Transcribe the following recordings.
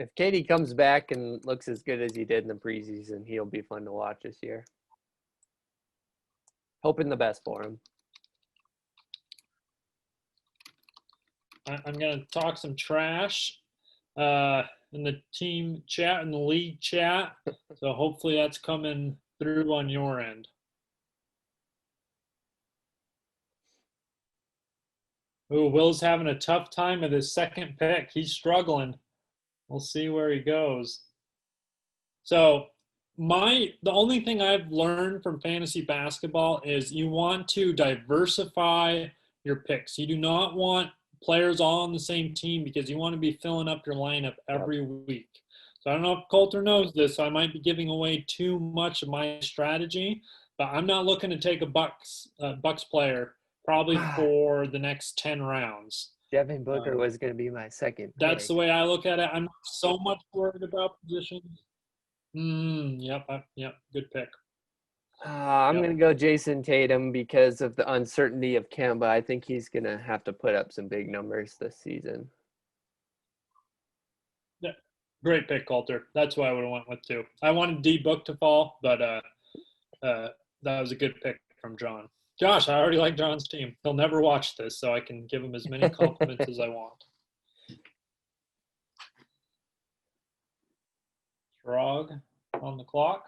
If Katie comes back and looks as good as he did in the preseason, he'll be fun to watch this year. Hoping the best for him. I'm going to talk some trash in the team chat, in the league chat. So hopefully that's coming through on your end. Ooh, Will's having a tough time with his second pick. He's struggling. We'll see where he goes. So the only thing I've learned from fantasy basketball is you want to diversify your picks. You do not want players all on the same team because you want to be filling up your lineup every week. So I don't know if Coulter knows this, so I might be giving away too much of my strategy, but I'm not looking to take a Bucks player probably for the next 10 rounds. Devin Booker was going to be my second That's pick. the way I look at it. I'm not so much worried about positions. Yep, good pick. I'm going to go Jason Tatum because of the uncertainty of Kemba. I think he's going to have to put up some big numbers this season. Yeah, great pick, Coulter. That's who I would have went with too. I wanted D Book to fall, but that was a good pick from John. Gosh, I already like John's team. He'll never watch this, so I can give him as many compliments as I want. Trog on the clock.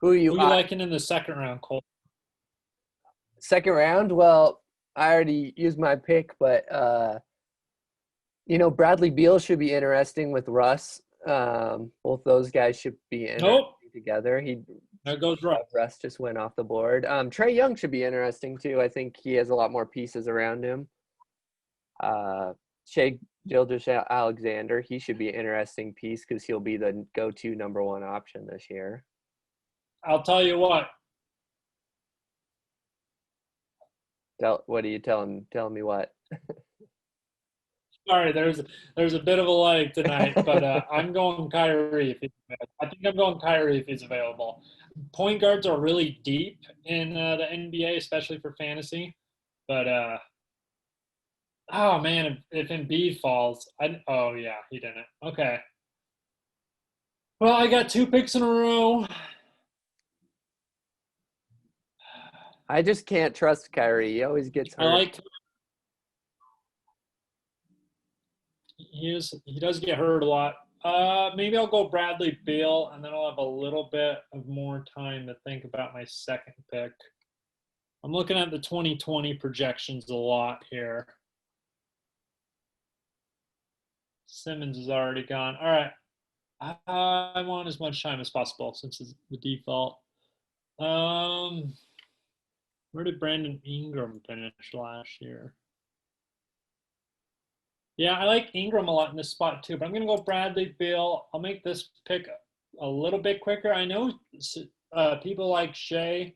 Who are you liking in the second round, Cole? Second round? Well, I already used my pick, but Bradley Beal should be interesting with Russ. Both those guys should be interesting together. There goes Russ. Russ just went off the board. Trae Young should be interesting too. I think he has a lot more pieces around him. Shai Gilgeous-Alexander, he should be an interesting piece because he'll be the go-to number one option this year. I'll tell you what. What are you telling me what? Sorry, there's a bit of a lag tonight, but I'm going Kyrie if he's available. I think I'm going Kyrie if he's available. Point guards are really deep in the NBA, especially for fantasy. But oh man, if Embiid falls, oh yeah, he didn't. Okay. Well, I got 2 picks in a row. I just can't trust Kyrie. He always gets hurt. He does get hurt a lot. Maybe I'll go Bradley Beal, and then I'll have a little bit of more time to think about my second pick. I'm looking at the 2020 projections a lot here. Simmons is already gone. All right. I want as much time as possible since it's the default. Where did Brandon Ingram finish last year? Yeah, I like Ingram a lot in this spot too, but I'm going to go Bradley Beal. I'll make this pick a little bit quicker. I know people like Shai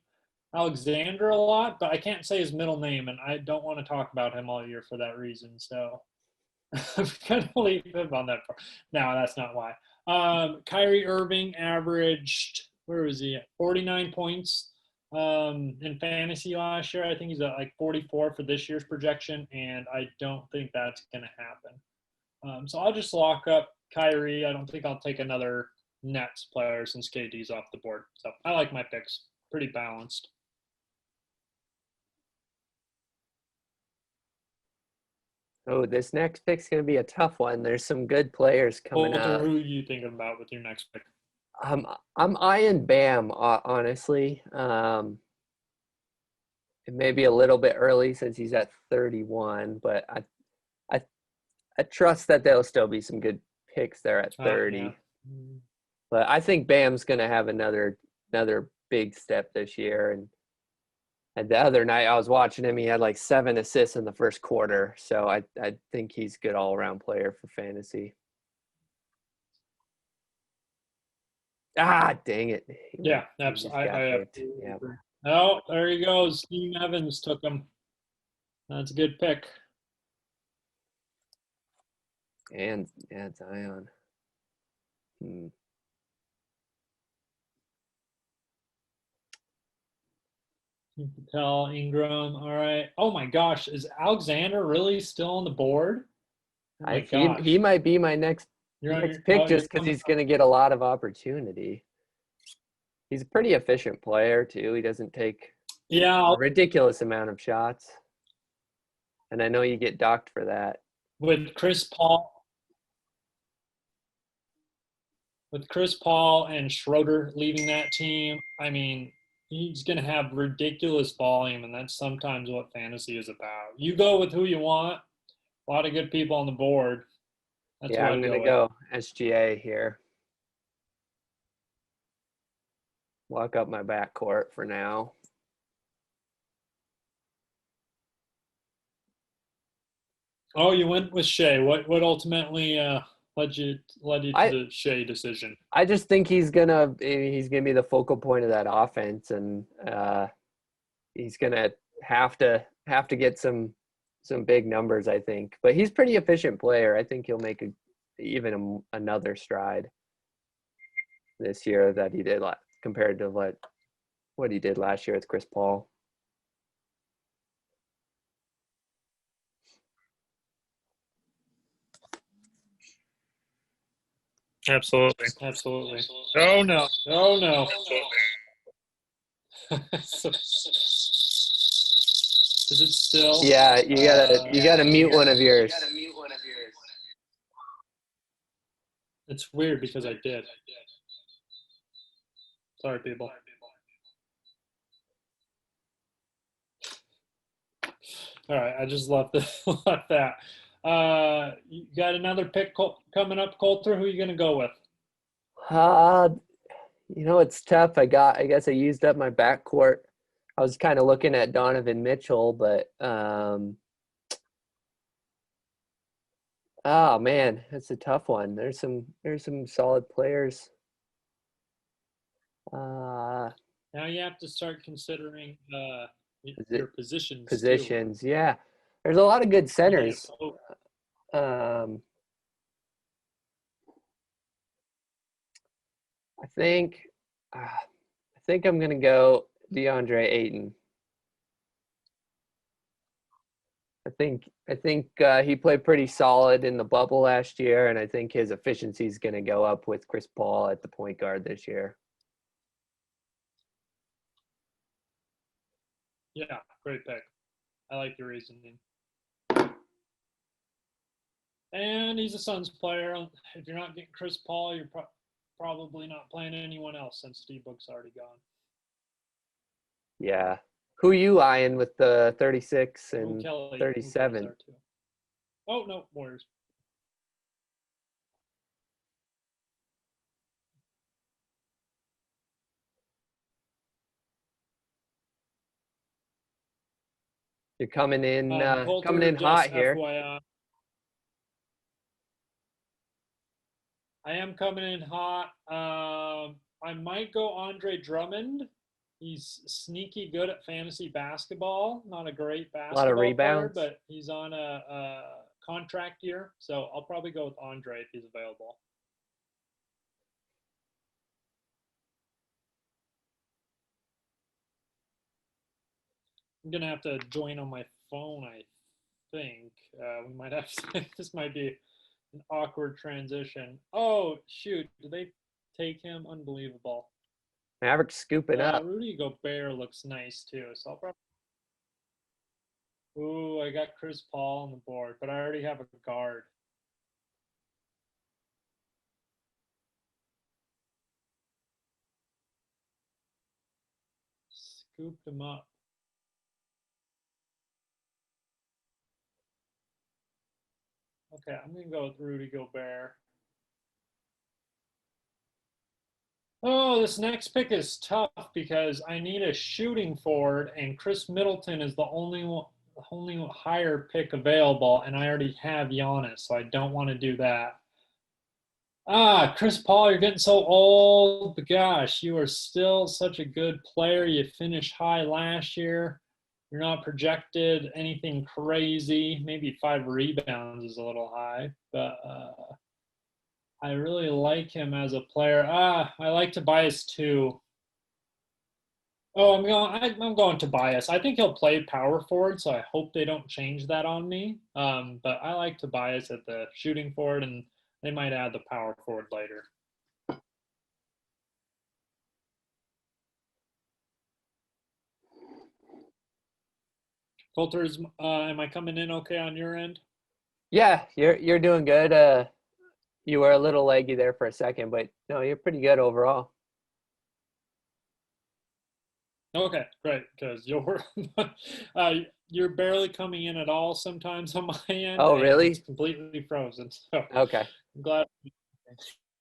Alexander a lot, but I can't say his middle name, and I don't want to talk about him all year for that reason. So I'm going to leave him on that part. No, that's not why. Kyrie Irving averaged, where was he at? 49 points in fantasy last year. I think he's at like 44 for this year's projection, and I don't think that's going to happen. So I'll just lock up Kyrie. I don't think I'll take another Nets player since KD's off the board. So I like my picks. Pretty balanced. Oh, this next pick's going to be a tough one. There's some good players coming up. Who are you thinking about with your next pick? I'm eyeing Bam, honestly. It may be a little bit early since he's at 31, but I trust that there'll still be some good picks there at 30. Yeah. But I think Bam's going to have another big step this year. And the other night I was watching him, he had like 7 assists in the first quarter. So I think he's a good all-around player for fantasy. Dang it. Yeah, absolutely. Oh, there he goes. Steve Evans took him. That's a good pick. And Zion. Tell Ingram. All right. Oh my gosh, is Alexander really still on the board? Oh my He gosh. might be my next pick You're just because he's going to get a lot of opportunity. He's a pretty efficient player too. He doesn't take yeah, a ridiculous amount of shots, and I know you get docked for that. with Chris Paul. With Chris Paul and Schroeder leaving that team, I mean, he's going to have ridiculous volume, and that's sometimes what fantasy is about. You go with who you want. A lot of good people on the board. That's Yeah, who I'm I'd going to go with. go SGA here. Lock up my backcourt for now. Oh, you went with Shea. What ultimately led you to I the Shea decision? I just think he's gonna be the focal point of that offense, and he's gonna have to get some big numbers, I think. But he's pretty efficient player. I think he'll make another stride this year that he did compared to what he did last year with Chris Paul. Absolutely. Oh no. Oh no. Is it still? Yeah, you gotta mute one of yours. It's weird because I did. Sorry, people. All right, I just left that. You got another pick coming up, Coulter. Who are you going to go with? Uh, it's tough. I guess I used up my backcourt. I was kind of looking at Donovan Mitchell, but oh man, that's a tough one. There's some solid players. Now you have to start considering Is your positions positions? Yeah, there's a lot of good centers. Too. I think I'm gonna go DeAndre Ayton. I think he played pretty solid in the bubble last year, and I think his efficiency is going to go up with Chris Paul at the point guard this year. Yeah, great pick. I like your reasoning. And he's a Suns player. If you're not getting Chris Paul, you're probably not playing anyone else since Steve Book's already gone. Yeah. Who you eyeing with the 36 and Kelly, 37? Oh, no, Warriors. You're coming in Coulter, hot here. FYI. I am coming in hot. I might go Andre Drummond. He's sneaky good at fantasy basketball. Not a great basketball player, but he's on a contract year. So I'll probably go with Andre if he's available. I'm going to have to join on my phone, I think. We might have to, this might be an awkward transition. Oh, shoot. Did they take him? Unbelievable. Mavericks scooping up. Rudy Gobert looks nice too. So I'll probably. Ooh, I got Chris Paul on the board, but I already have a guard. Scooped him up. Okay, I'm going to go with Rudy Gobert. Oh, this next pick is tough because I need a shooting forward, and Chris Middleton is the only higher pick available, and I already have Giannis, so I don't want to do that. Chris Paul, you're getting so old, but gosh, you are still such a good player. You finished high last year. You're not projected anything crazy. Maybe 5 rebounds is a little high, but I really like him as a player. I like Tobias too. Oh, I'm going Tobias. I think he'll play power forward, so I hope they don't change that on me. But I like Tobias at the shooting forward, and they might add the power forward later. Coulter's, am I coming in okay on your end? Yeah, you're doing good. You were a little leggy there for a second, but no, you're pretty good overall. Okay, great, because you're barely coming in at all sometimes on my end, Oh, and it's really? completely frozen. So Okay. I'm glad.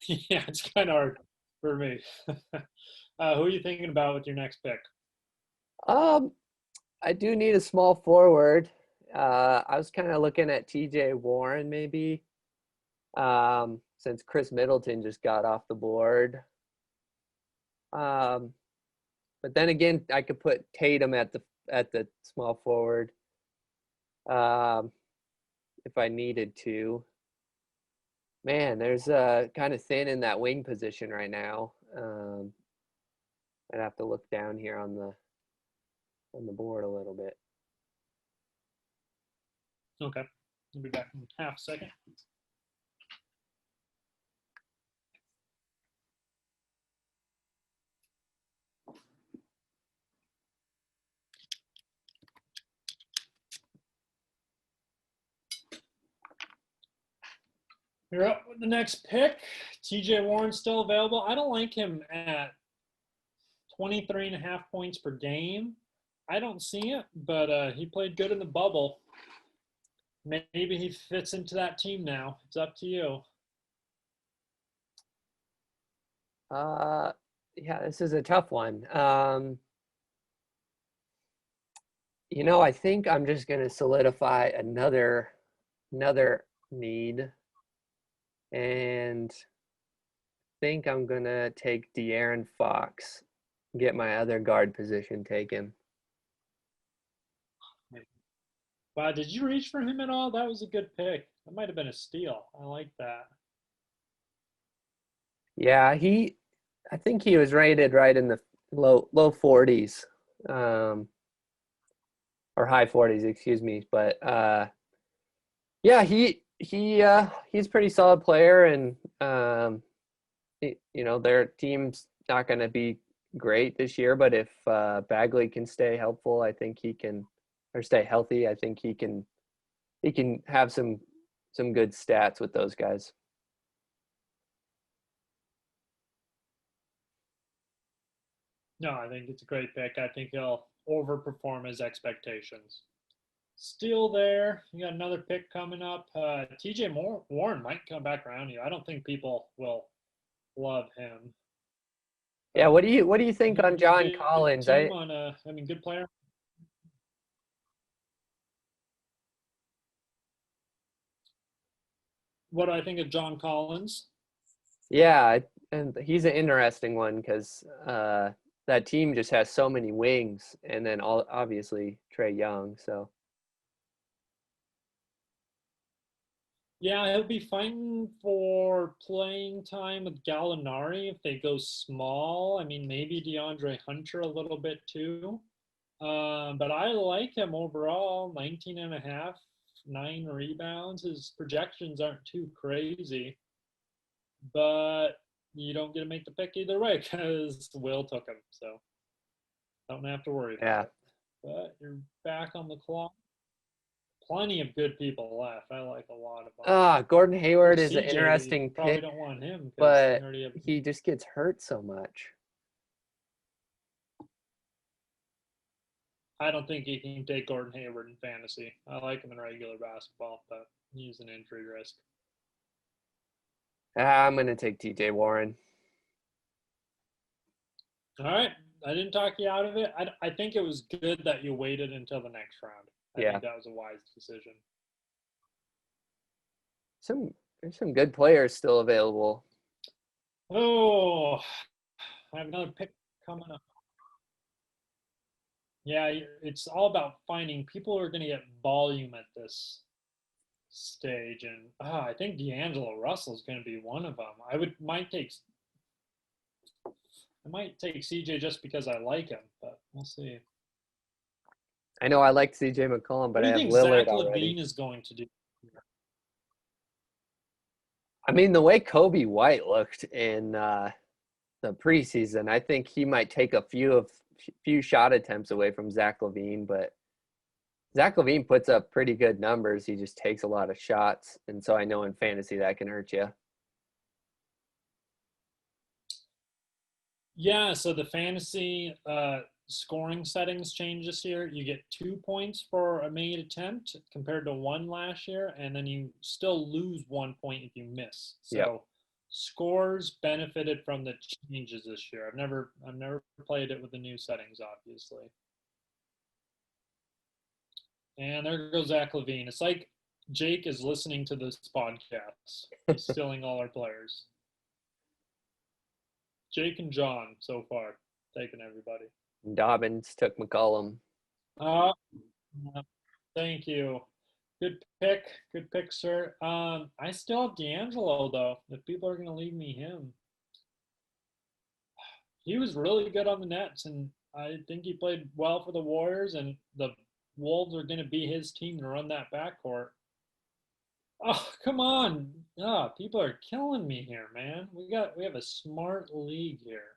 Yeah, it's kind of hard for me. Who are you thinking about with your next pick? Um, I do need a small forward. I was kind of looking at TJ Warren maybe, since Chris Middleton just got off the board. Um, but then again, I could put Tatum at the small forward, um, if I needed to. Man, there's kind of thin in that wing position right now. I'd have to look down here on the board a little bit. Okay, I'll be back in half a second. You're up with the next pick. TJ Warren still available. I don't like him at 23 and a half points per game. I don't see it, but he played good in the bubble. Maybe he fits into that team now. It's up to you. Uh, yeah, this is a tough one. I think I'm just going to solidify another need, and think I'm going to take De'Aaron Fox, get my other guard position taken. Wow, did you reach for him at all? That was a good pick. That might have been a steal. I like that. Yeah, I think he was rated right in the low 40s, or high 40s, excuse me. But yeah, he's a pretty solid player, and their team's not going to be great this year. But if Bagley can stay helpful, I think he can, or stay healthy. I think he can have some good stats with those guys. No, I think it's a great pick. I think he'll overperform his expectations. Still there. You got another pick coming up. TJ Warren might come back around you. I don't think people will love him. Yeah, what do you think on John Good Collins? team on I mean, good player. What do I think of John Collins? Yeah, and he's an interesting one because that team just has so many wings, and then obviously Trey Young. So Yeah, he'll be fighting for playing time with Gallinari if they go small. I mean, maybe DeAndre Hunter a little bit too. But I like him overall. 19 and a half, 9 rebounds. His projections aren't too crazy, but you don't get to make the pick either way because Will took him. So don't have to worry about yeah, it. But you're back on the clock. Plenty of good people left. I like a lot of them. Gordon Hayward There's is an CJ. You interesting probably pick, don't want him because you but already have. he just gets hurt so much. I don't think he can take Gordon Hayward in fantasy. I like him in regular basketball, but he's an injury risk. I'm gonna take TJ Warren. All right. I didn't talk you out of it. I think it was good that you waited until the next round. I Yeah, think that was a wise decision. there's some good players still available. Oh, I have another pick coming up. Yeah, it's all about finding people who are going to get volume at this stage, and I think D'Angelo Russell is going to be one of them. I might take CJ just because I like him, but we'll see. I know I like CJ McCollum, What but do I you have think Lillard Zach already. LaVine is going to do? I mean, the way Kobe White looked in the preseason, I think he might take a few shot attempts away from Zach LaVine, but Zach LaVine puts up pretty good numbers. He just takes a lot of shots, and so I know in fantasy that can hurt you. Yeah, so the fantasy scoring settings change this year. You get 2 points for a made attempt compared to 1 last year, and then you still lose 1 point if you miss. Yep. So scores benefited from the changes this year. I've never played it with the new settings, obviously. And there goes Zach LaVine. It's like Jake is listening to this podcast. He's stealing all our players. Jake and John so far, taking everybody. Dobbins took McCollum. Uh, thank you. Good pick. Good pick, sir. I still have D'Angelo though. If people are gonna leave me him, he was really good on the Nets, and I think he played well for the Warriors. And the Wolves are gonna be his team to run that backcourt. Oh, come on. People are killing me here, man. We have a smart league here.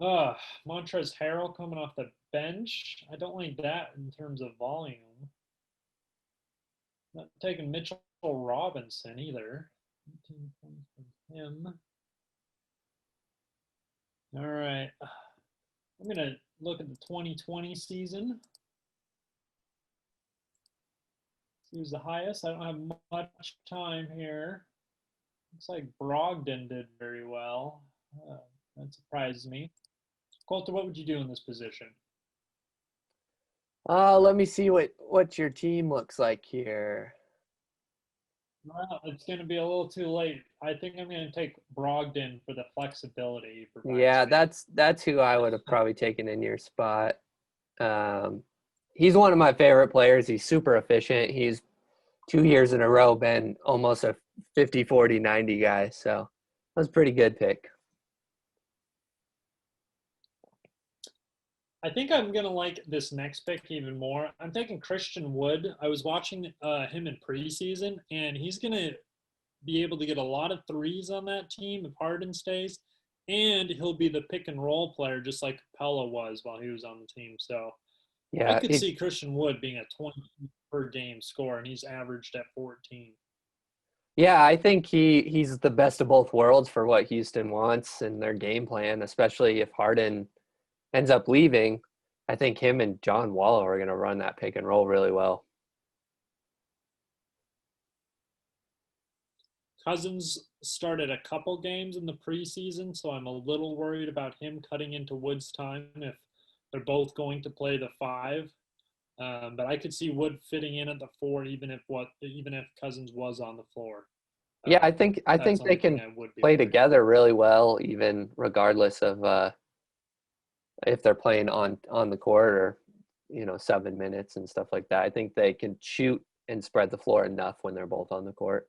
Montrezl Harrell coming off the bench. I don't like that in terms of volume. Not taking Mitchell Robinson either. 18 points from him. All right. I'm going to look at the 2020 season. See who's the highest. I don't have much time here. Looks like Brogdon did very well. That surprises me. Coulter, what would you do in this position? Let me see what your team looks like here. Well, it's going to be a little too late. I think I'm going to take Brogdon for the flexibility. Yeah, that's who I would have probably taken in your spot. He's one of my favorite players. He's super efficient. He's 2 years in a row been almost a 50, 40, 90 guy. So that was a pretty good pick. I think I'm going to like this next pick even more. I'm taking Christian Wood. I was watching him in preseason, and he's going to be able to get a lot of threes on that team if Harden stays, and he'll be the pick and roll player just like Capella was while he was on the team. So I Yeah, could see Christian Wood being a 20 per game scorer, and he's averaged at 14. yeah, I think he's the best of both worlds for what Houston wants and their game plan, especially if Harden ends up leaving. I think him and John Wall are going to run that pick and roll really well. Cousins started a couple games in the preseason, so I'm a little worried about him cutting into Wood's time if they're both going to play the 5. But I could see Wood fitting in at the 4, even if Cousins was on the floor. Yeah, I think they can play together really well, even regardless of if they're playing on the court or 7 minutes and stuff like that. I think they can shoot and spread the floor enough when they're both on the court.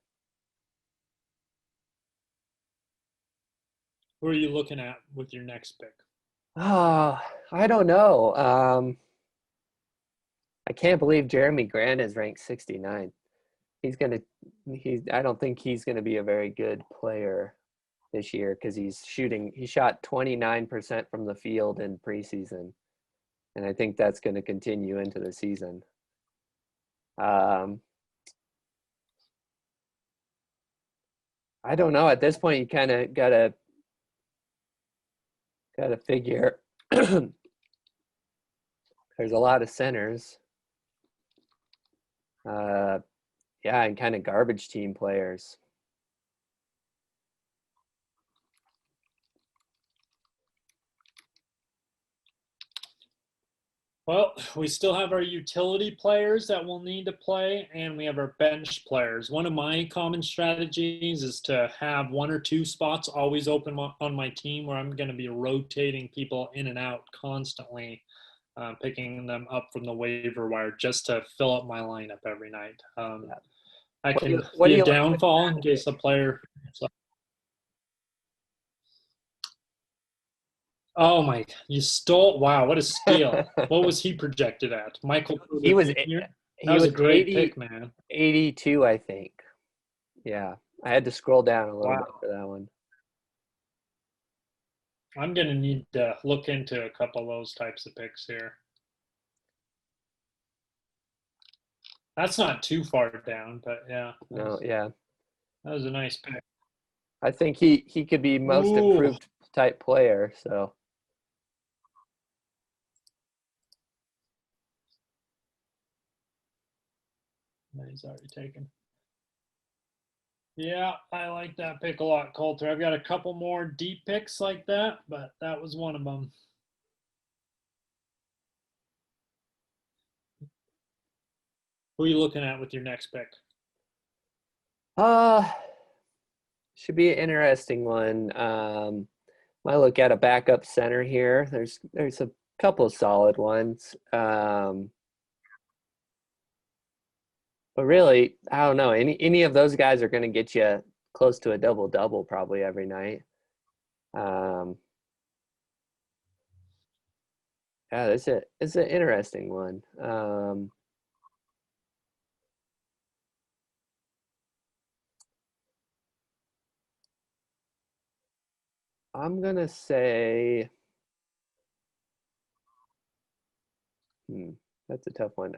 Who are you looking at with your next pick? I don't know. I can't believe Jeremy Grant is ranked 69. I don't think he's gonna be a very good player this year because he shot 29% from the field in preseason. And I think that's going to continue into the season. I don't know. At this point, you kind of gotta figure. There's a lot of centers. And kind of garbage team players. Well, we still have our utility players that will need to play, and we have our bench players. One of my common strategies is to have 1 or 2 spots always open on my team where I'm going to be rotating people in and out constantly, picking them up from the waiver wire just to fill up my lineup every night. I can be a downfall in case a player – Oh my! You stole! Wow, what a steal! What was he projected at? Michael he Porter was Jr. That he was a was great pick, man. 82, I think. Yeah, I had to scroll down a little bit Wow. for that one. I'm gonna need to look into a couple of those types of picks here. That's not too far down, but yeah, No, yeah, that was a nice pick. I think he could be most Ooh, improved type player. So he's already taken. Yeah, I like that pick a lot, Coulter. I've got a couple more deep picks like that, but that was one of them. Who are you looking at with your next pick? uh should be an interesting one. I look at a backup center here. There's a couple of solid ones. But really, I don't know. Any of those guys are going to get you close to a double double probably every night. Um, yeah, it's an interesting one. I'm gonna say, hmm, that's a tough one.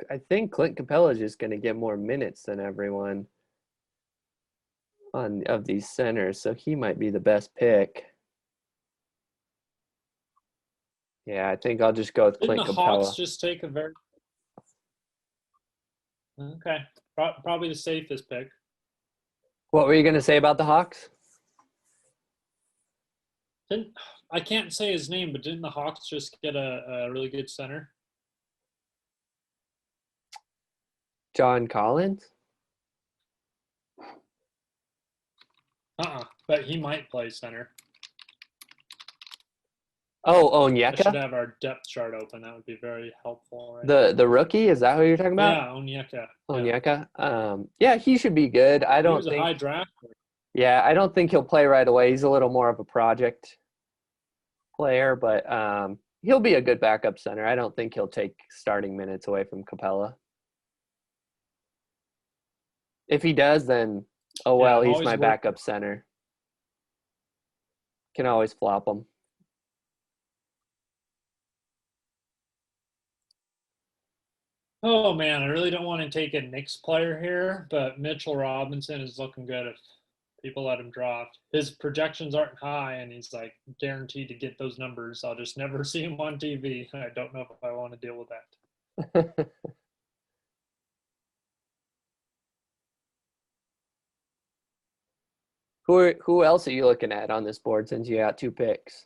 I think Clint Capella is just going to get more minutes than everyone on of these centers, so he might be the best pick. Yeah, I think I'll just go with Didn't Clint the Hawks Capella. just take a very okay? Probably the safest pick. What were you going to say about the Hawks? Didn't I can't say his name, but didn't the Hawks just get a really good center? John Collins? But he might play center. Oh, I should Onyeka? have our depth chart open. That would be very helpful right The now. the rookie, is that who you're talking about? Yeah, Onyeka. Yeah, Onyeka. Yeah, he should be good. he was a high draft. I don't think he'll play right away. He's a little more of a project player, but he'll be a good backup center. I don't think he'll take starting minutes away from Capella. If he does, then oh Yeah, well, I'm he's always my worried. backup center. Can always flop him. Oh man, I really don't want to take a Knicks player here, but Mitchell Robinson is looking good if people let him draft. His projections aren't high, and he's like guaranteed to get those numbers. I'll just never see him on TV. I don't know if I want to deal with that. Who else are you looking at on this board since you got two picks?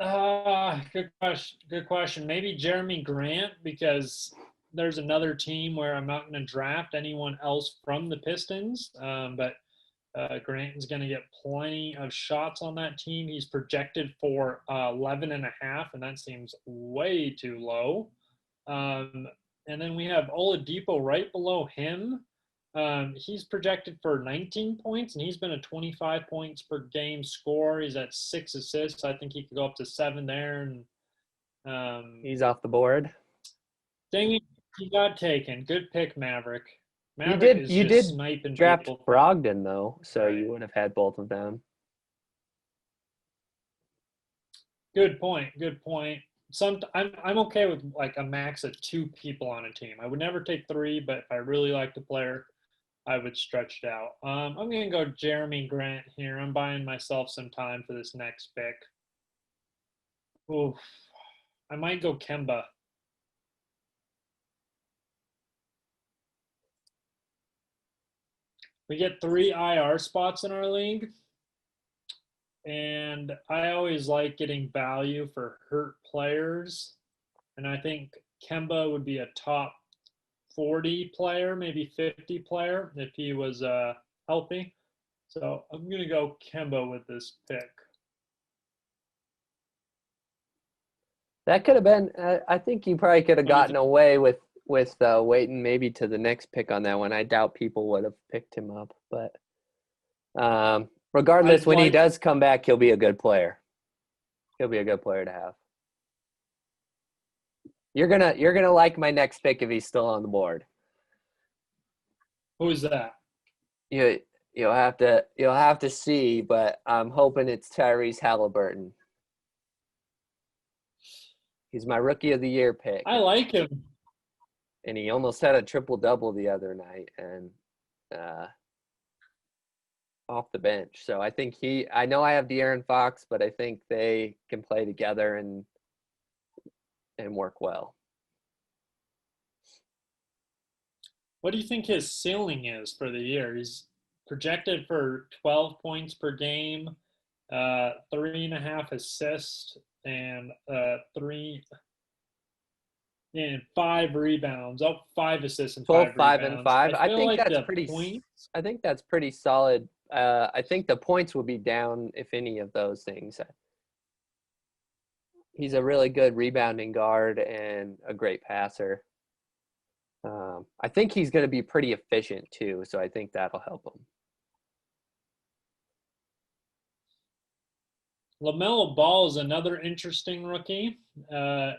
Good question. Good question. Maybe Jeremy Grant because there's another team where I'm not going to draft anyone else from the Pistons, but Grant is going to get plenty of shots on that team. He's projected for 11 and a half, and that seems way too low. Um, and then we have Oladipo right below him. He's projected for 19 points, and he's been a 25 points per game scorer. He's at 6 assists. I think he could go up to 7 there. And He's off the board. dang it, he got taken. Good pick, Maverick. You Maverick did is you just did sniping draft people. Brogdon though, so Right. you would have had both of them. Good point. Good point. I'm okay with like a max of 2 people on a team. I would never take 3, but if I really like the player, I would stretch it out. I'm gonna go Jeremy Grant here. I'm buying myself some time for this next pick. Oof. I might go Kemba. We get 3 IR spots in our league, and I always like getting value for hurt players. And I think Kemba would be a top 40 player, maybe 50 player if he was healthy. So I'm going to go Kemba with this pick. That could have been. I think you probably could have What do you gotten think? away with waiting maybe to the next pick on that one. I doubt people would have picked him up, but I'd regardless, when he like, does come back, he'll be a good player. He'll be a good player to have. You're gonna like my next pick if he's still on the board. Who is that? You'll have to see, but I'm hoping it's Tyrese Halliburton. He's my rookie of the year pick. I like him. And he almost had a triple-double the other night and off the bench. So I think I know I have De'Aaron Fox, but I think they can play together and work well. What do you think his ceiling is for the year? He's projected for 12 points per game, 3.5 assists, and 5 rebounds. 5 assists and 5 5 rebounds. and 5. I think like that's the pretty. points. I think that's pretty solid. I think the points will be down if any of those things. He's a really good rebounding guard and a great passer. I think he's going to be pretty efficient too, so I think that'll help him. LaMelo Ball is another interesting rookie at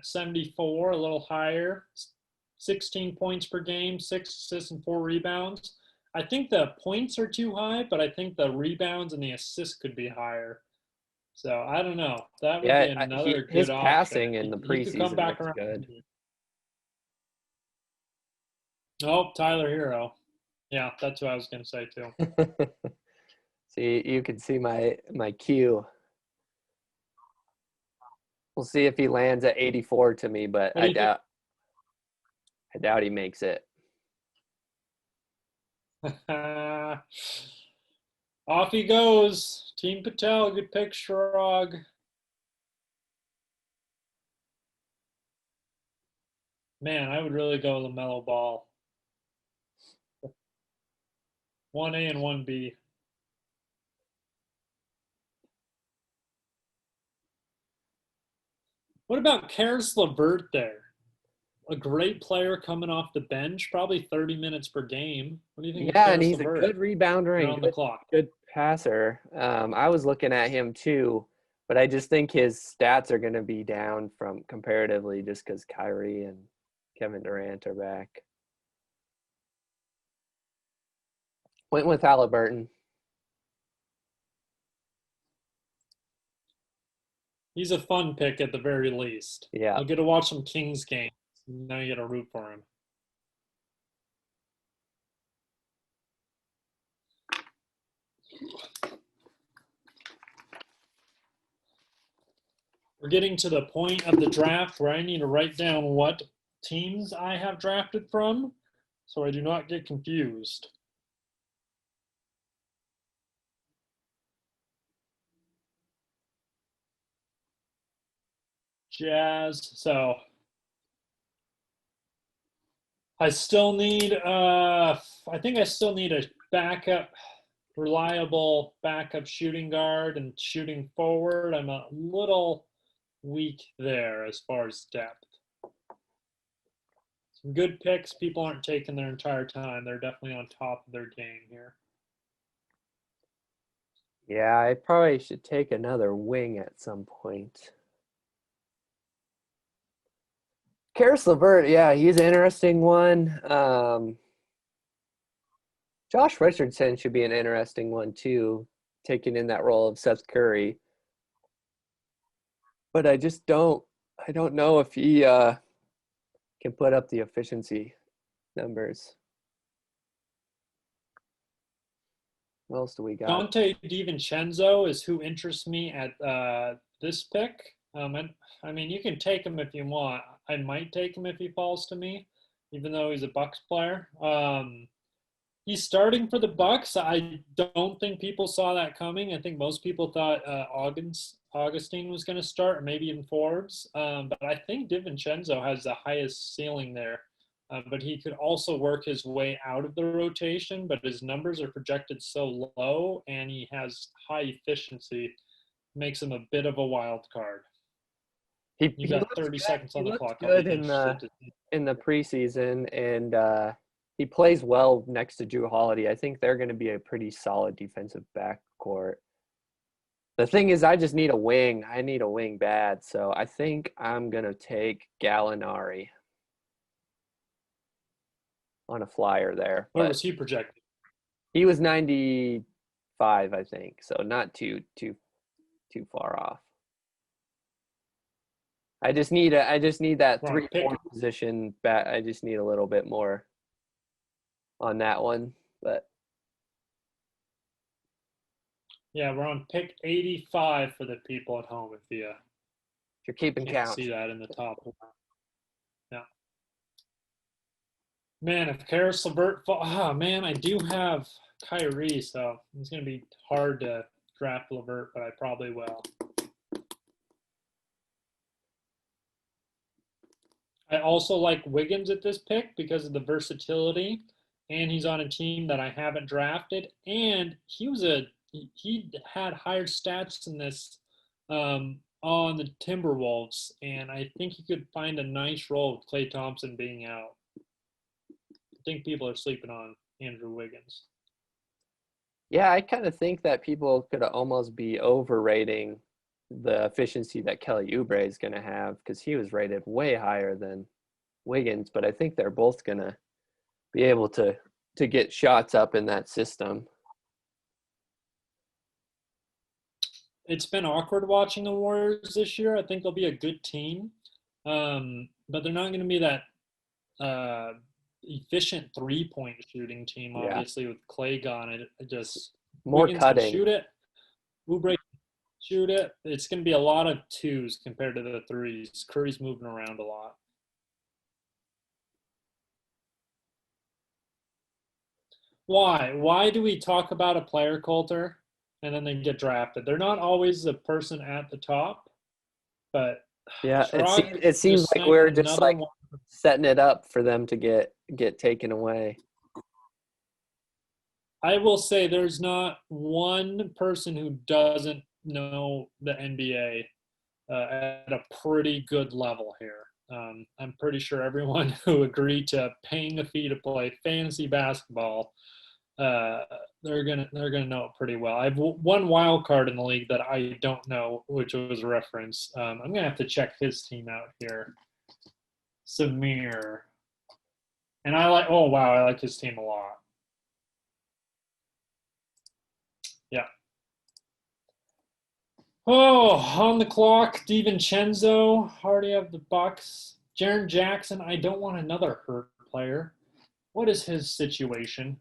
74, a little higher, 16 points per game, 6 assists and 4 rebounds. I think the points are too high, but I think the rebounds and the assists could be higher. So I don't know. That would be another good his option. passing in the He could come preseason back looks around. good. Oh, Tyler Hero. Yeah, that's what I was going to say too. See, you can see my cue. We'll see if he lands at 84 to me, but I doubt he makes it. Off he goes. Team Patel, good pick, Shrug. Man, I would really go LaMelo Ball. 1A and 1B. What about Keras Levert there? A great player coming off the bench, probably 30 minutes per game. What do you think? Yeah, and he's a good rebounder and good passer. I was looking at him too, but I just think his stats are going to be down from comparatively just because Kyrie and Kevin Durant are back. Went with Halliburton. He's a fun pick at the very least. Yeah. You'll get to watch some Kings games. Now you got to root for him. We're getting to the point of the draft where I need to write down what teams I have drafted from so I do not get confused. Jazz. So I still need I think I still need a reliable backup shooting guard and shooting forward. I'm a little weak there as far as depth. Some good picks. People aren't taking their entire time. They're definitely on top of their game here. Yeah, I probably should take another wing at some point. Keras Levert, yeah, he's an interesting one. Josh Richardson should be an interesting one too, taking in that role of Seth Curry. But I don't know if he can put up the efficiency numbers. What else do we got? Dante DiVincenzo is who interests me at this pick. I mean, you can take him if you want. I might take him if he falls to me, even though he's a Bucks player. He's starting for the Bucks. I don't think people saw that coming. I think most people thought Augustine was going to start, or maybe even Forbes. But I think DiVincenzo has the highest ceiling there. But he could also work his way out of the rotation, but his numbers are projected so low, and he has high efficiency, makes him a bit of a wild card. You got 30 seconds on the clock. Good in the preseason, and he plays well next to Drew Holiday. I think they're going to be a pretty solid defensive backcourt. The thing is, I just need a wing. I need a wing bad. So I think I'm going to take Gallinari on a flyer there. Where But was he projected? he was 95, I think. So not too far off. I just need that We're on pick. 3-4 position bat. I just need a little bit more on that one. But Yeah, we're on pick 85 for the people at home if you you're keeping can't count. see that in the top. Yeah. Man, if Keras Levert man, I do have Kyrie, so it's gonna be hard to draft Levert, but I probably will. I also like Wiggins at this pick because of the versatility, and he's on a team that I haven't drafted, and he had higher stats than this on the Timberwolves, and I think he could find a nice role with Klay Thompson being out. I think people are sleeping on Andrew Wiggins. Yeah, I kind of think that people could almost be overrating the efficiency that Kelly Oubre is going to have because he was rated way higher than Wiggins, but I think they're both going to be able to get shots up in that system. It's been awkward watching the Warriors this year. I think they'll be a good team, but they're not going to be that efficient 3-point shooting team. Yeah. Obviously, with Clay gone, it just More Wiggins can cutting. shoot it. Oubre can shoot it. It's going to be a lot of twos compared to the threes. Curry's moving around a lot. Why? Why do we talk about a player, Coulter, and then they get drafted? They're not always the person at the top, but Yeah, Shrug it seems just like sniped we're just another like one. setting it up for them to get taken away. I will say there's not one person who doesn't know the NBA at a pretty good level here. I'm pretty sure everyone who agreed to paying a fee to play fantasy basketball, uh, they're gonna know it pretty well. I have one wild card in the league that I don't know, which was a reference. I'm gonna have to check his team out here. Samir, and I like. Oh wow, I like his team a lot. Yeah. Oh, on the clock, DiVincenzo. Already have the Bucks. Jaren Jackson. I don't want another hurt player. What is his situation?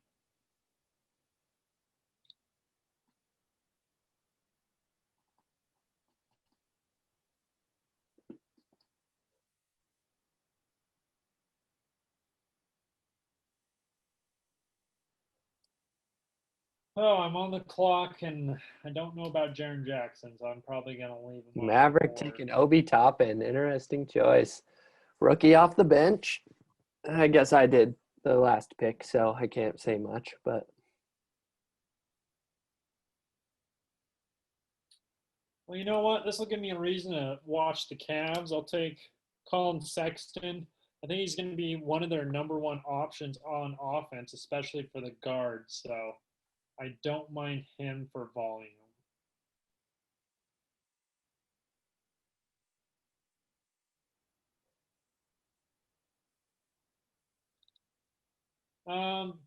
Oh, I'm on the clock, and I don't know about Jaren Jackson, so I'm probably gonna leave him off the Maverick board. taking Obi Toppin. Interesting choice. Rookie off the bench. I guess I did the last pick, so I can't say much, but Well, you know what? This will give me a reason to watch the Cavs. I'll take Colin Sexton. I think he's going to be one of their number one options on offense, especially for the guards. So I don't mind him for volume.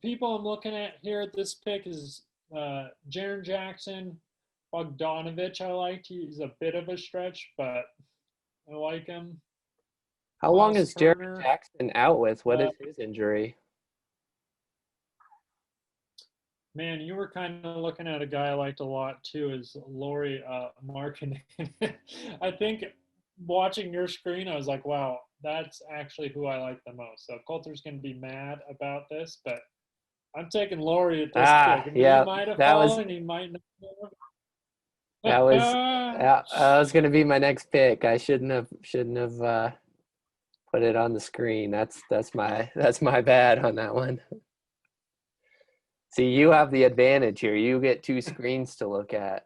People I'm looking at here at this pick is Jaren Jackson, Bogdanovich. I liked. He's a bit of a stretch, but I like him. how long Miles is Jared Turner. Jackson out with? What Uh, is his injury? Man, you were kind of looking at a guy I liked a lot too, is Laurie Markkinen. I think watching your screen, I was like, wow, that's actually who I like the most. So Coulter's going to be mad about this, but I'm taking Laurie at this pick. I mean, he Yeah, might have that was fallen, he might not. that was that was gonna be my next pick. I shouldn't have put it on the screen. That's my bad on that one. See, you have the advantage here. You get two screens to look at.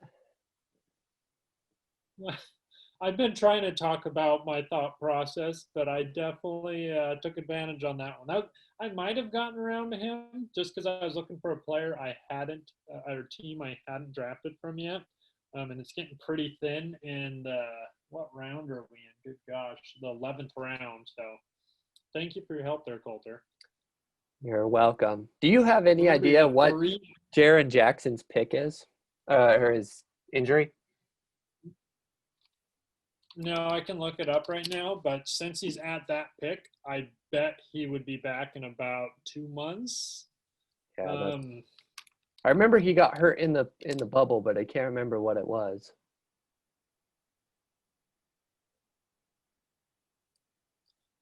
I've been trying to talk about my thought process, but I definitely took advantage on that one. I might have gotten around to him just because I was looking for a player I hadn't, or team I hadn't drafted from yet. And it's getting pretty thin. And what round are we in? Good gosh, the 11th round. So thank you for your help there, Coulter. You're welcome. Do you have any Remember, you idea got what 3. Jaren Jackson's pick is, or his injury? No, I can look it up right now, but since he's at that pick, I bet he would be back in about 2 months. Yeah, I remember he got hurt in the bubble, but I can't remember what it was.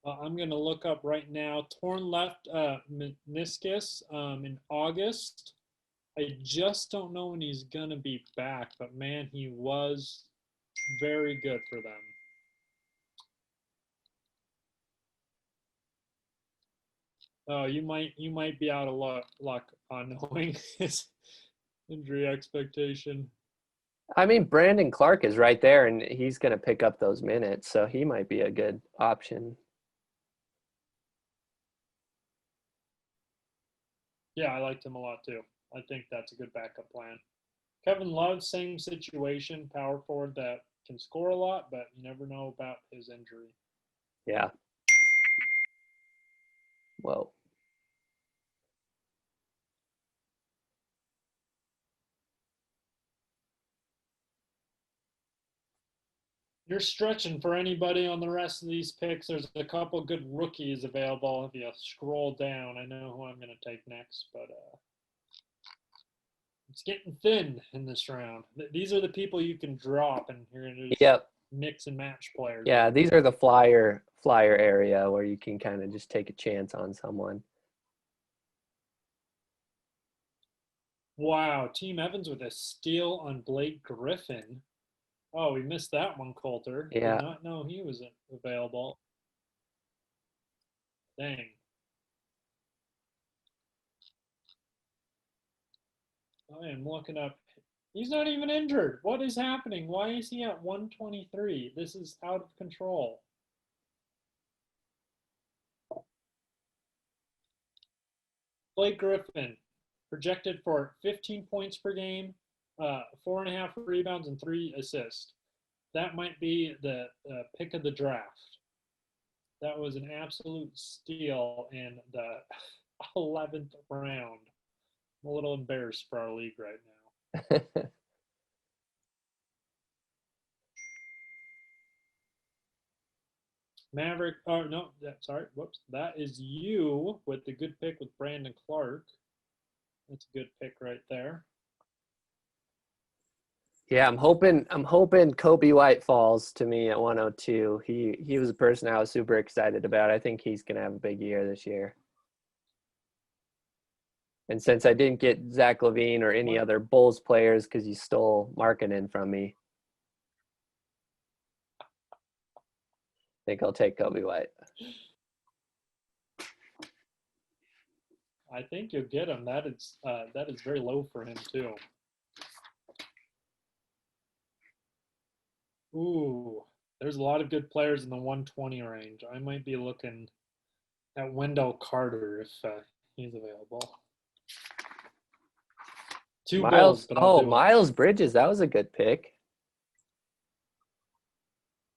I'm going to look up right now. Torn left meniscus in August. I just don't know when he's going to be back, but man, he was very good for them. Oh, you might be out of luck on knowing his injury expectation. I mean, Brandon Clark is right there, and he's going to pick up those minutes, so he might be a good option. Yeah, I liked him a lot too. I think that's a good backup plan. Kevin Love, same situation, power forward that can score a lot, but you never know about his injury. Yeah. Whoa. You're stretching for anybody on the rest of these picks. There's a couple good rookies available. If you scroll down, I know who I'm going to take next, but it's getting thin in this round. These are the people you can drop, and you're going to just mix and match players. Yeah, these are the flyer area where you can kind of just take a chance on someone. Wow, Team Evans with a steal on Blake Griffin. Oh, we missed that one, Coulter. Yeah. Did not know he was available. Dang. I am looking up. He's not even injured. What is happening? Why is he at 123? This is out of control. Blake Griffin, projected for 15 points per game, 4.5 rebounds, and 3 assists. That might be the pick of the draft. That was an absolute steal in the 11th round. I'm a little embarrassed for our league right now. Maverick, oh no, sorry, whoops. That is you with the good pick with Brandon Clark. That's a good pick right there. Yeah, I'm hoping Kobe White falls to me at 102. He was a person I was super excited about. I think he's gonna have a big year this year. And since I didn't get Zach LaVine or any other Bulls players because you stole Markkanen from me, I think I'll take Kobe White. I think you'll get him. That is very low for him too. Ooh, there's a lot of good players in the 120 range. I might be looking at Wendell Carter if he's available. Bulls, but I'll do it. Miles Bridges, that was a good pick.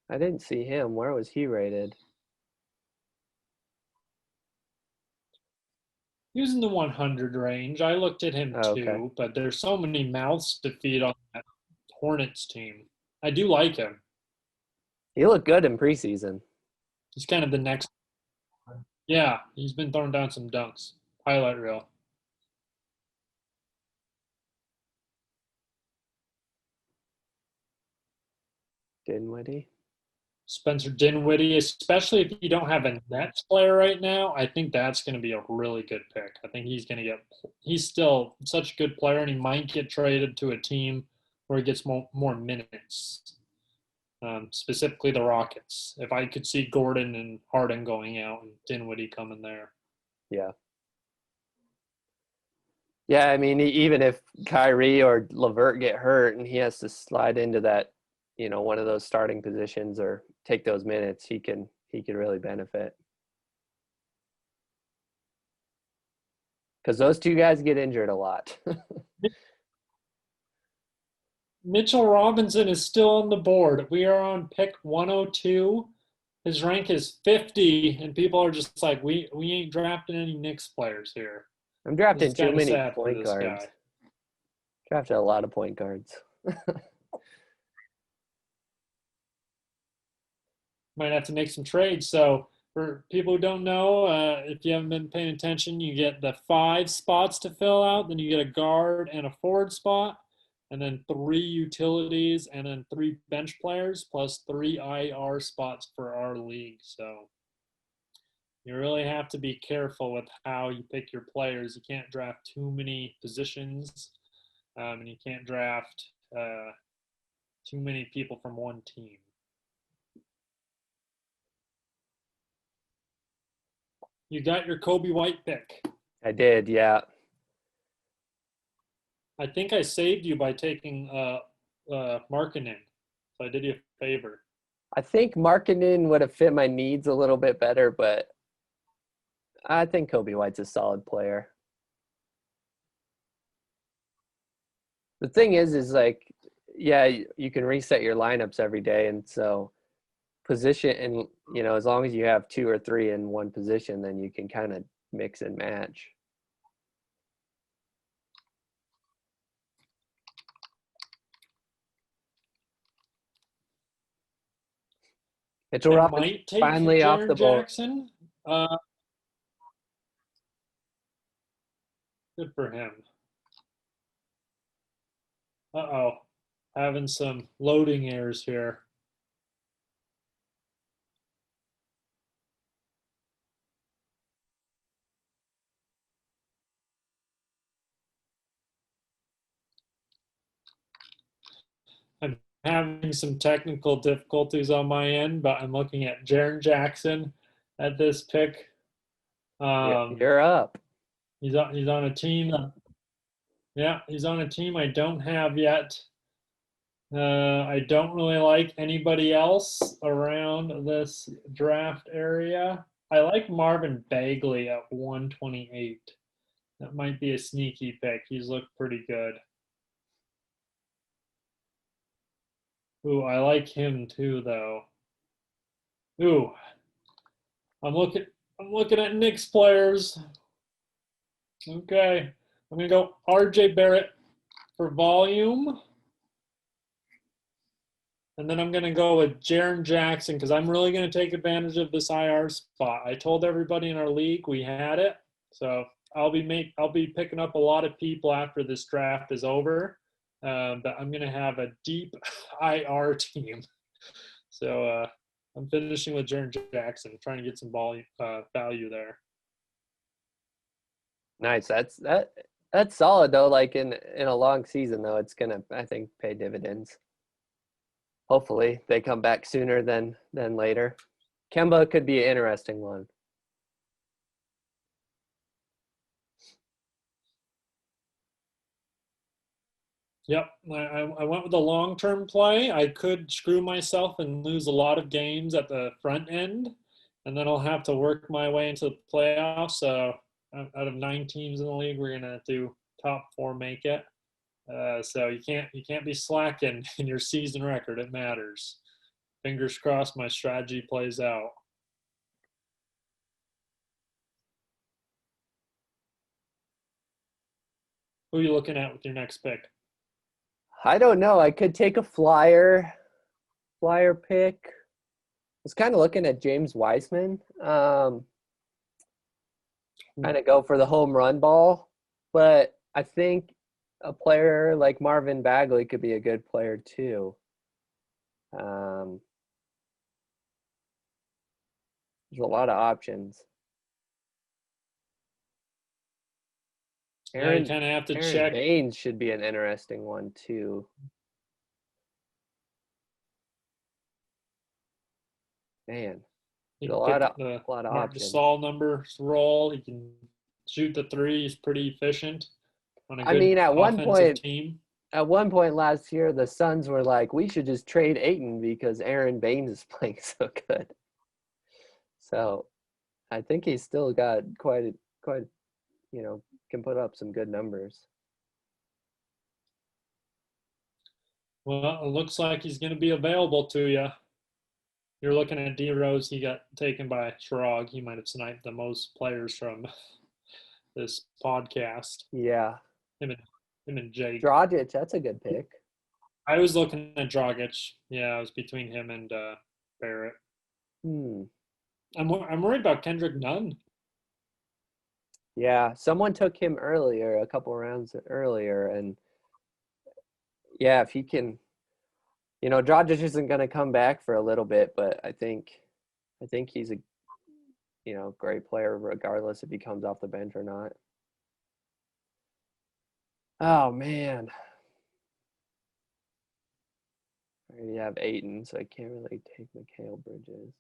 I didn't see him. Where was he rated? He was in the 100 range. I looked at him too, but there's so many mouths to feed on that Hornets team. I do like him. He looked good in preseason. He's kind of the next. Yeah, he's been throwing down some dunks. Highlight reel. Dinwiddie. Spencer Dinwiddie, especially if you don't have a Nets player right now, I think that's going to be a really good pick. I think he's still such a good player, and he might get traded to a team where he gets more minutes, specifically the Rockets. If I could see Gordon and Harden going out and Dinwiddie coming there. Yeah. Yeah, I mean, even if Kyrie or Levert get hurt and he has to slide into that, one of those starting positions or take those minutes, he can really benefit. Because those two guys get injured a lot. Mitchell Robinson is still on the board. We are on pick 102. His rank is 50, and people are just like, we ain't drafting any Knicks players here. I'm This drafting is too kind of many sad for point this guards. guy. Drafted a lot of point guards. Might have to make some trades. So for people who don't know, if you haven't been paying attention, you get the 5 spots to fill out. Then you get a guard and a forward spot, and then 3 utilities, and then 3 bench players, plus 3 IR spots for our league. So you really have to be careful with how you pick your players. You can't draft too many positions, and you can't draft too many people from one team. You got your Kobe White pick. I did, yeah. I think I saved you by taking Markkanen, so I did you a favor. I think Markkanen would have fit my needs a little bit better, but I think Kobe White's a solid player. The thing is like, yeah, you can reset your lineups every day, and so position, and as long as you have 2 or 3 in one position, then you can kind of mix and match. Mitchell Robinson Might take finally off the Jaren board. Jackson. Good for him. Uh-oh. Having some loading errors here. I'm having some technical difficulties on my end, but I'm looking at Jaren Jackson at this pick. You're up. He's on a team. Yeah, he's on a team I don't have yet. I don't really like anybody else around this draft area. I like Marvin Bagley at 128. That might be a sneaky pick. He's looked pretty good. Ooh, I like him too, though. Ooh, I'm looking. I'm looking at Knicks players. Okay, I'm gonna go R.J. Barrett for volume. And then I'm going to go with Jaren Jackson because I'm really going to take advantage of this IR spot. I told everybody in our league we had it, so I'll be picking up a lot of people after this draft is over. But I'm going to have a deep IR team. So I'm finishing with Jaren Jackson, trying to get some value there. Nice. That's solid though. Like in a long season though, it's gonna, I think, pay dividends. Hopefully they come back sooner than later. Kemba could be an interesting one. Yep, I went with a long-term play. I could screw myself and lose a lot of games at the front end, and then I'll have to work my way into the playoffs. So out of 9 teams in the league, we're gonna do top 4 make it. So you can't be slacking in your season record. It matters. Fingers crossed my strategy plays out. Who are you looking at with your next pick? I don't know. I could take a flyer pick. I was kind of looking at James Wiseman. Kind of go for the home run ball, but I think a player like Marvin Bagley could be a good player too. There's a lot of options. You kind of have to Aaron check. Baines should be an interesting one too. Man, there's a lot of Marc options. Gasol numbers roll. He can shoot the 3. He's pretty efficient on a I good mean, offensive team. At one point last year, the Suns were like, we should just trade Ayton because Aaron Baines is playing so good. So I think he's still got quite, can put up some good numbers. Well, it looks like he's going to be available to you. You're looking at D Rose. He got taken by Shrog. He might have sniped the most players from this podcast. Yeah. Him and him and Jake. Dragic, that's a good pick. I was looking at Dragic. Yeah, it was between him and Barrett. Hmm. I'm worried about Kendrick Nunn. Yeah, someone took him earlier, a couple rounds earlier, and yeah, if he can, Dragic isn't going to come back for a little bit, but I think he's a great player regardless if he comes off the bench or not. Oh man, I already have Ayton, so I can't really take Mikal Bridges.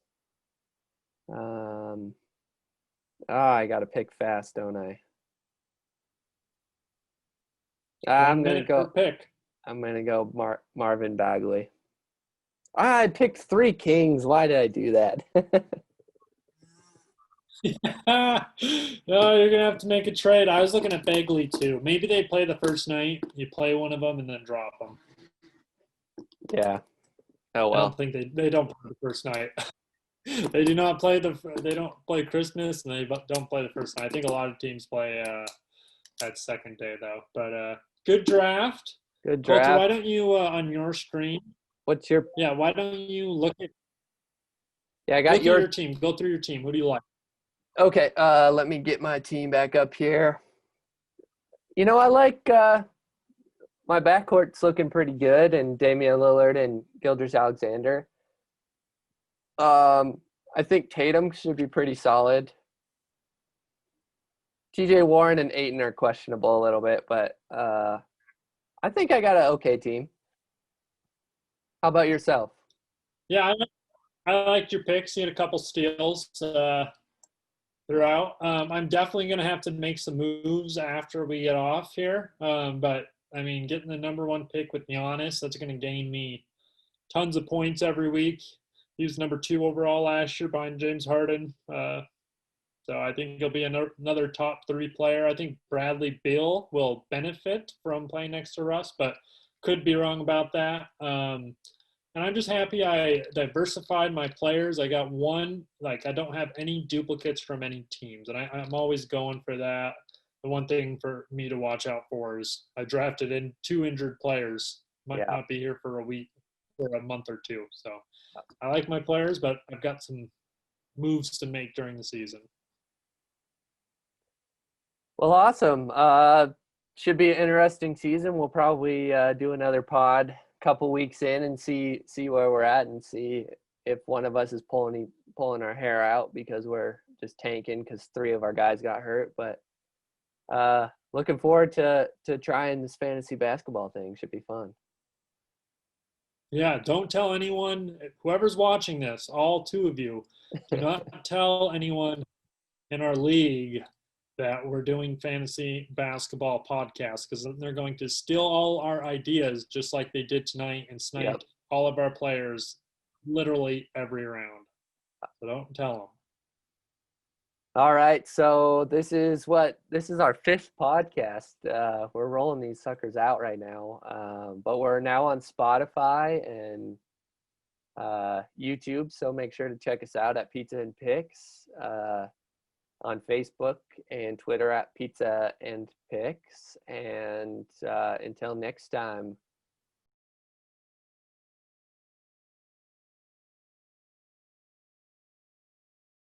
I got to pick fast, don't I? I'm 1 gonna minute per go. pick. I'm gonna go Marvin Bagley. I picked 3 Kings. Why did I do that? No, you're gonna have to make a trade. I was looking at Bagley too. Maybe they play the first night. You play one of them and then drop them. Yeah. Oh I don't well. think they don't play the first night. They do not play they don't play Christmas and they don't play the first night. I think a lot of teams play that second day though. But good draft. Good Colter, why draft. don't you on your screen? What's your? Yeah, why don't you Yeah, I got look at your your. team? Go through your team. Who do you like? Okay. Let me get my team back up here. I like my backcourt's looking pretty good, and Damian Lillard and Gilders Alexander. I think Tatum should be pretty solid. TJ Warren and Ayton are questionable a little bit, but I think I got an okay team. How about yourself? Yeah, I liked your picks. You had a couple steals throughout. I'm definitely going to have to make some moves after we get off here. But I mean, getting the number 1 pick with Giannis, that's going to gain me tons of points every week. He was number 2 overall last year behind James Harden. So I think he'll be another top 3 player. I think Bradley Beal will benefit from playing next to Russ, but could be wrong about that. And I'm just happy I diversified my players. I got one, like I don't have any duplicates from any teams. And I'm always going for that. The one thing for me to watch out for is I drafted in 2 injured players. Might Yeah. not be here for a week or a month or 2. So I like my players, but I've got some moves to make during the season. Well, awesome. Should be an interesting season. We'll probably do another pod a couple weeks in and see where we're at and see if one of us is pulling our hair out because we're just tanking because 3 of our guys got hurt. But looking forward to trying this fantasy basketball thing. Should be fun. Yeah, don't tell anyone, whoever's watching this, all 2 of you, do not tell anyone in our league that we're doing fantasy basketball podcasts because then they're going to steal all our ideas just like they did tonight and Yep. sniped all of our players literally every round. So don't tell them. All right, so this is our 5th podcast. We're rolling these suckers out right now, but we're now on Spotify and YouTube. So make sure to check us out at Pizza and Picks, on Facebook and Twitter at Pizza and Picks. And until next time.